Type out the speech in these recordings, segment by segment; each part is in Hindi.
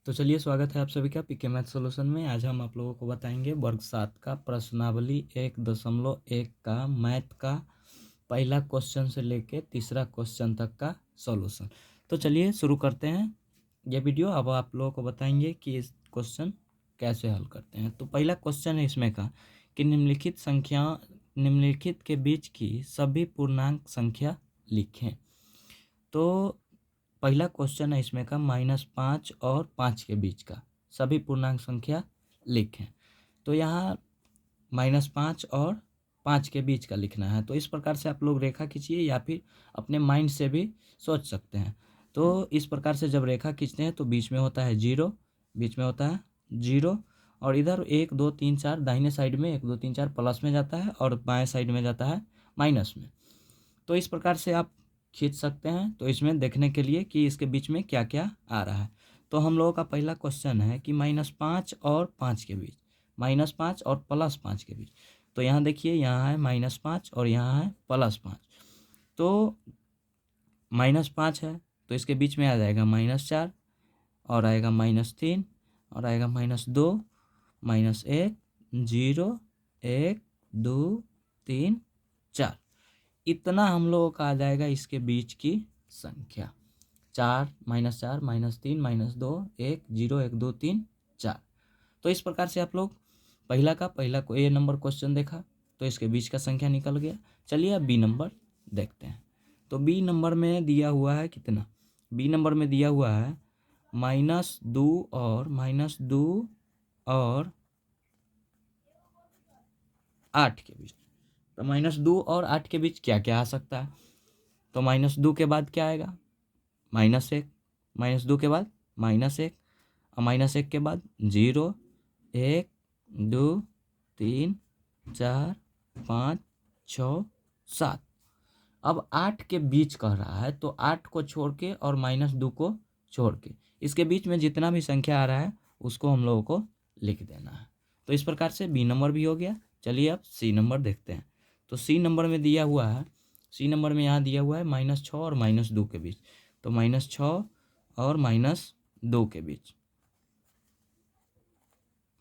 तो चलिए स्वागत है आप सभी का पीके मैथ सॉल्यूशन में। आज हम आप लोगों को बताएंगे वर्ग 7 का प्रश्नावली 1.1 का मैथ का पहला क्वेश्चन से लेके तीसरा क्वेश्चन तक का सॉल्यूशन। तो चलिए शुरू करते हैं ये वीडियो। अब आप लोगों को बताएंगे कि इस क्वेश्चन कैसे हल करते हैं। तो पहला क्वेश्चन है इसमें का कि निम्नलिखित के बीच की सभी पूर्णांक संख्या लिखें। तो पहला क्वेश्चन है इसमें का -5 और 5 के बीच का सभी पूर्णांक संख्या लिखें। तो यहाँ -5 और 5 के बीच का लिखना है। तो इस प्रकार से आप लोग रेखा खींचिए या फिर अपने माइंड से भी सोच सकते हैं। तो इस प्रकार से जब रेखा खींचते हैं तो बीच में होता है 0, बीच में होता है 0 और इधर 1 2 3 4 दाहिने साइड में 1 2 3 4 प्लस में जाता है और बाएं साइड में जाता है माइनस में। तो इस प्रकार से आप खींच सकते हैं। तो इसमें देखने के लिए कि इसके बीच में क्या क्या आ रहा है। तो हम लोगों का पहला क्वेश्चन है कि -5 और 5 के बीच, -5 और +5 के बीच। तो यहाँ देखिए, यहाँ है -5 और यहाँ है +5। तो -5 है तो इसके बीच में आ जाएगा -4 और आएगा -3 और आएगा -2 -1 0 1 2 3 4। इतना हम लोगों का आ जाएगा इसके बीच की संख्या। 4 -4 -3 -2 1 0 1 2 3 4। तो इस प्रकार से आप लोग पहला को ए नंबर क्वेश्चन देखा तो इसके बीच का संख्या निकल गया। चलिए अब बी नंबर देखते हैं। तो बी नंबर में दिया हुआ है कितना, बी नंबर में दिया हुआ है -2 और -2 और 8 के बीच। तो -2 और 8 के बीच क्या क्या आ सकता है। तो -2 के बाद क्या आएगा, -1, -2 के बाद -1 और -1 के बाद 0 1 2 3 4 5 6 7। अब 8 के बीच कह रहा है तो 8 को छोड़ के और -2 को छोड़ के इसके बीच में जितना भी संख्या आ रहा है उसको हम लोगों को लिख देना है। तो इस प्रकार से बी नंबर भी हो गया। चलिए अब सी नंबर देखते हैं। तो सी नंबर में दिया हुआ है, सी नंबर में यहाँ दिया हुआ है -6 और -2 के बीच। तो -6 और -2 के बीच,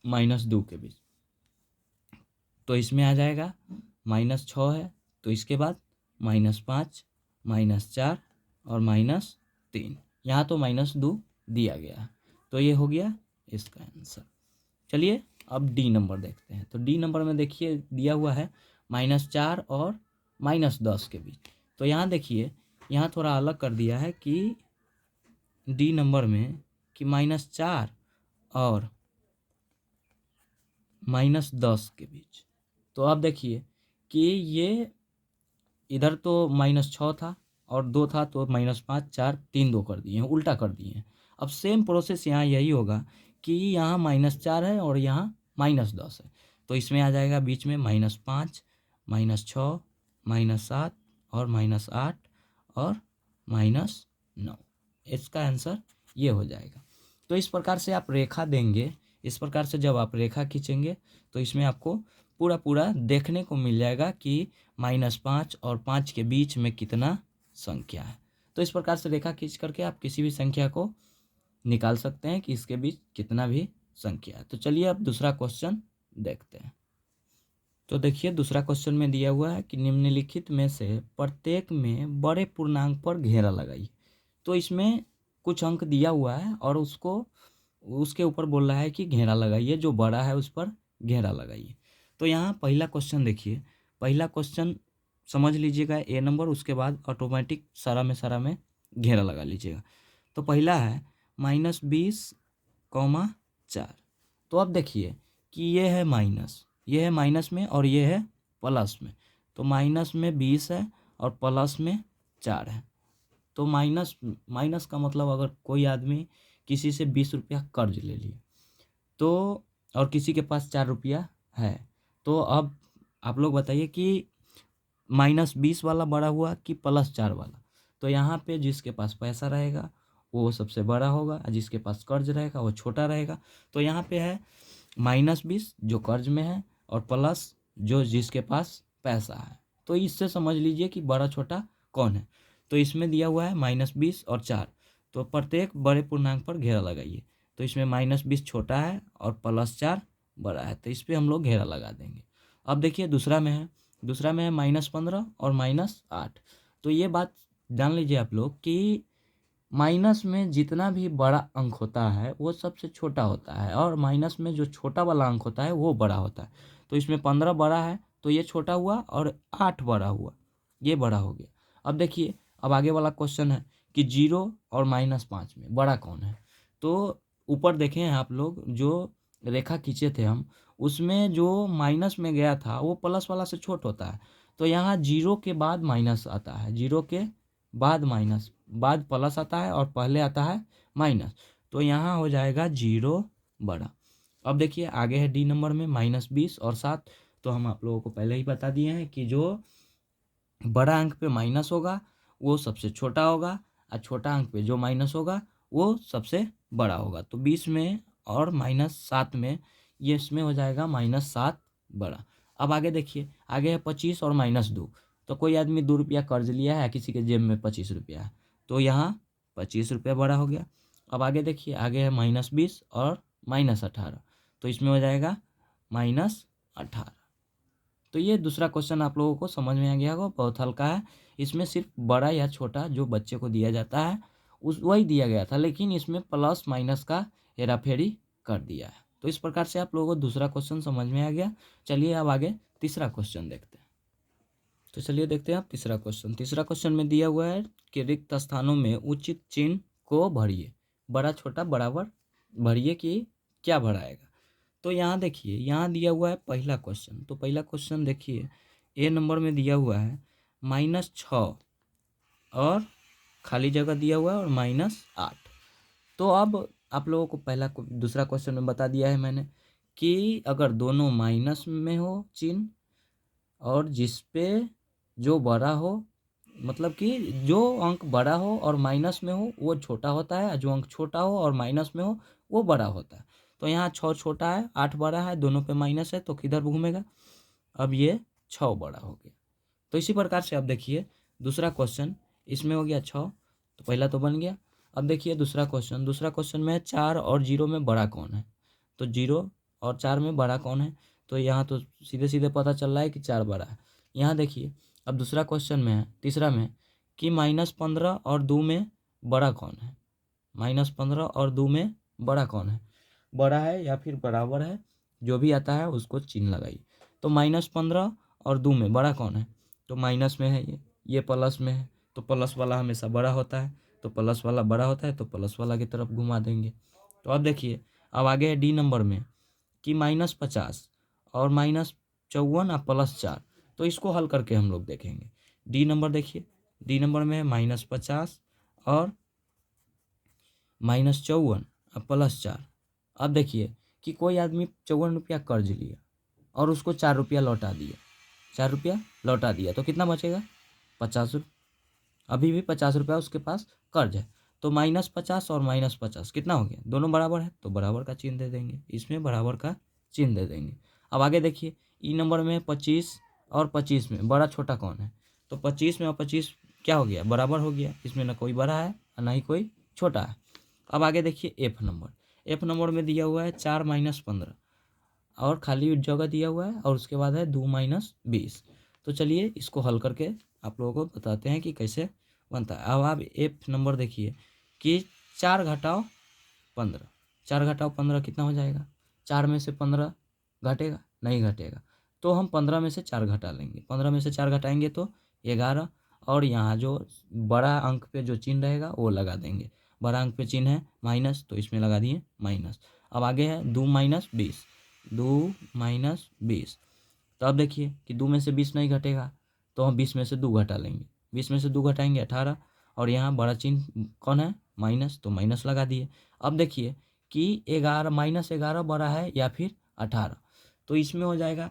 -2 के बीच। तो इसमें आ जाएगा -6 है तो इसके बाद -5 -4 और -3। यहाँ तो -2 दिया गया है तो ये हो गया इसका आंसर। चलिए अब डी नंबर देखते हैं। तो डी नंबर में देखिए दिया हुआ है -4 और -10 के बीच। तो यहाँ देखिए, यहाँ थोड़ा अलग कर दिया है कि डी नंबर में कि -4 और -10 के बीच। तो अब देखिए कि ये इधर तो -6 था और 2 था तो -5 4 3 2 कर दिए हैं, उल्टा कर दिए हैं। अब सेम प्रोसेस यहाँ यही होगा कि यहाँ -4 है और यहाँ -10 है। तो इसमें आ जाएगा बीच में -5 -6 -7 और -8 और -9। इसका आंसर ये हो जाएगा। तो इस प्रकार से आप रेखा देंगे, इस प्रकार से जब आप रेखा खींचेंगे तो इसमें आपको पूरा पूरा देखने को मिल जाएगा कि -5 और 5 के बीच में कितना संख्या है। तो इस प्रकार से रेखा खींच करके आप किसी भी संख्या को निकाल सकते हैं कि इसके बीच कितना भी संख्या है। तो चलिए अब दूसरा क्वेश्चन देखते हैं। तो देखिए दूसरा क्वेश्चन में दिया हुआ है कि निम्नलिखित में से प्रत्येक में बड़े पूर्णांक पर घेरा लगाइए। तो इसमें कुछ अंक दिया हुआ है और उसके ऊपर बोल रहा है कि घेरा लगाइए, जो बड़ा है उस पर घेरा लगाइए। तो यहाँ पहला क्वेश्चन देखिए, पहला क्वेश्चन समझ लीजिएगा ए नंबर, उसके बाद ऑटोमेटिक सारा में घेरा लगा लीजिएगा। तो पहला है -20,4। तो अब देखिए कि ये है माइनस, ये है माइनस में और ये है प्लस में। तो माइनस में 20 है और प्लस में 4 है। तो माइनस माइनस का मतलब अगर कोई आदमी किसी से 20 रुपया कर्ज ले लिए तो, और किसी के पास 4 रुपया है, तो अब आप लोग बताइए कि -20 वाला बड़ा हुआ कि +4 वाला। तो यहाँ पे जिसके पास पैसा रहेगा वो सबसे बड़ा होगा और जिसके पास कर्ज रहेगा वो छोटा रहेगा। तो यहाँ पे है -20 जो कर्ज में है और प्लस जो जिसके पास पैसा है। तो इससे समझ लीजिए कि बड़ा छोटा कौन है। तो इसमें दिया हुआ है -20 और 4। तो प्रत्येक बड़े पूर्णांक पर घेरा लगाइए। तो इसमें -20 छोटा है और +4 बड़ा है, तो इस पर हम लोग घेरा लगा देंगे। अब देखिए दूसरा में है -15 और -8। तो ये बात जान लीजिए आप लोग कि माइनस में जितना भी बड़ा अंक होता है वो सबसे छोटा होता है, और माइनस में जो छोटा वाला अंक होता है वो बड़ा होता है। तो इसमें 15 बड़ा है तो ये छोटा हुआ, और 8 बड़ा हुआ, ये बड़ा हो गया। अब देखिए, अब आगे वाला क्वेश्चन है कि 0 और -5 में बड़ा कौन है। तो ऊपर देखें आप लोग, जो रेखा खींचे थे हम, उसमें जो माइनस में गया था वो प्लस वाला से छोट होता है। तो यहाँ 0 के बाद माइनस आता है, 0 के बाद माइनस, बाद प्लस आता है और पहले आता है माइनस। तो यहाँ हो जाएगा 0 बड़ा। अब देखिए आगे है डी नंबर में -20 और 7। तो हम आप लोगों को पहले ही बता दिए हैं कि जो बड़ा अंक पे माइनस होगा वो सबसे छोटा होगा, और छोटा अंक पे जो माइनस होगा वो सबसे बड़ा होगा। तो 20 में और -7 में, ये इसमें हो जाएगा -7 बड़ा। अब आगे देखिए, आगे है 25 और -2। तो कोई आदमी 2 रुपया कर्ज लिया है, किसी के जेब में 25 रुपया है, तो यहाँ 25 रुपया बड़ा हो गया। अब आगे देखिए, आगे है -20 और -18। तो इसमें हो जाएगा -18। तो ये दूसरा क्वेश्चन आप लोगों को समझ में आ गया होगा, बहुत हल्का है। इसमें सिर्फ बड़ा या छोटा जो बच्चे को दिया जाता है उस वही दिया गया था, लेकिन इसमें प्लस माइनस का हेराफेरी कर दिया है। तो इस प्रकार से आप लोगों को दूसरा क्वेश्चन समझ में आ गया। चलिए अब आगे तीसरा क्वेश्चन देखते हैं। तो चलिए देखते हैं आप तीसरा क्वेश्चन। तीसरा क्वेश्चन में दिया हुआ है कि रिक्त स्थानों में उचित चिन्ह को भरिए, बड़ा छोटा बराबर भरिए कि क्या भराएगा। तो यहाँ देखिए, यहाँ दिया हुआ है पहला क्वेश्चन। तो पहला क्वेश्चन देखिए, ए नंबर में दिया हुआ है -6 और खाली जगह दिया हुआ है और -8। तो अब आप लोगों को दूसरा क्वेश्चन में बता दिया है मैंने कि अगर दोनों माइनस में हो चिन्ह, और जिस पे जो बड़ा हो, मतलब कि जो अंक बड़ा हो और माइनस में हो वो छोटा होता है, जो अंक छोटा हो और माइनस में हो वो बड़ा होता है। तो यहाँ 6 छोटा है, 8 बड़ा है, दोनों पे माइनस है तो किधर घूमेगा। अब ये 6 बड़ा हो गया। तो इसी प्रकार से अब देखिए दूसरा क्वेश्चन, इसमें हो गया 6, तो पहला तो बन गया। अब देखिए दूसरा क्वेश्चन, दूसरा क्वेश्चन में 4 और 0 में बड़ा कौन है। तो 0 और 4 में बड़ा कौन है, तो यहाँ तो सीधे सीधे पता चल रहा है कि 4 बड़ा है। यहाँ देखिए अब दूसरा क्वेश्चन में है, तीसरा में कि -15 और 2 में बड़ा कौन है। -15 और 2 में बड़ा कौन है, बड़ा है या फिर बराबर है, जो भी आता है उसको चिन्ह लगाइए। तो -15 और 2 में बड़ा कौन है, तो माइनस में है, ये प्लस में है, तो प्लस वाला हमेशा बड़ा होता है, तो प्लस वाला बड़ा होता है तो प्लस वाला की तरफ घुमा देंगे। तो अब देखिए, अब आगे है डी नंबर में कि -50 और -54 और +4। तो इसको हल करके हम लोग देखेंगे। डी नंबर देखिए, डी नंबर में है -50 और -54 और +4। अब देखिए कि कोई आदमी 54 रुपया कर्ज लिया और उसको 4 रुपया लौटा दिया, 4 रुपया लौटा दिया, तो कितना बचेगा, 50 रुपये। अभी भी 50 रुपया उसके पास कर्ज है। तो -50 और -50 कितना हो गया, दोनों बराबर है तो बराबर का चिन्ह दे देंगे, इसमें बराबर का चिन्ह दे देंगे। अब आगे देखिए, ई नंबर में 25 और 25 में बड़ा छोटा कौन है। तो 25 में और 25 क्या हो गया, बराबर हो गया, इसमें ना कोई बड़ा है और ना ही कोई छोटा है। अब आगे देखिए एफ नंबर, एफ नंबर में दिया हुआ है 4 - 15 और खाली जगह दिया हुआ है, और उसके बाद है 2 - 20। तो चलिए इसको हल करके आप लोगों को बताते हैं कि कैसे बनता है। अब आप एफ नंबर देखिए कि 4 घटाओ 15, 4 घटाओ 15 कितना हो जाएगा, 4 में से 15 घटेगा, नहीं घटेगा, तो हम 15 में से 4 घटा लेंगे। 15 में से 4 घटाएंगे तो 11, और यहाँ जो बड़ा अंक पे जो चिन्ह रहेगा वो लगा देंगे। बड़ा अंक पे चिन्ह है माइनस, तो इसमें लगा दिए माइनस। अब आगे है 2 - 20, 2 - 20। तो अब देखिए कि 2 में से 20 नहीं घटेगा, तो हम 20 में से 2 घटा लेंगे, 20 में से 2 घटाएंगे 18, और यहाँ बड़ा चिन्ह कौन है, माइनस, तो माइनस लगा दिए। अब देखिए कि 11 -11 बड़ा है या फिर 18, तो इसमें हो जाएगा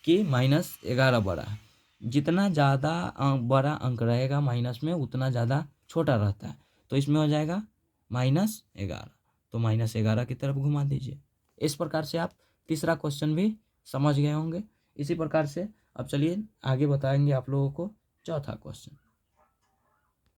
कि -11 बड़ा है। जितना ज़्यादा बड़ा अंक रहेगा माइनस में उतना ज़्यादा छोटा रहता है, तो इसमें हो जाएगा -11, तो -11 की तरफ घुमा दीजिए। इस प्रकार से आप तीसरा क्वेश्चन भी समझ गए होंगे। इसी प्रकार से अब चलिए आगे बताएंगे आप लोगों को चौथा क्वेश्चन।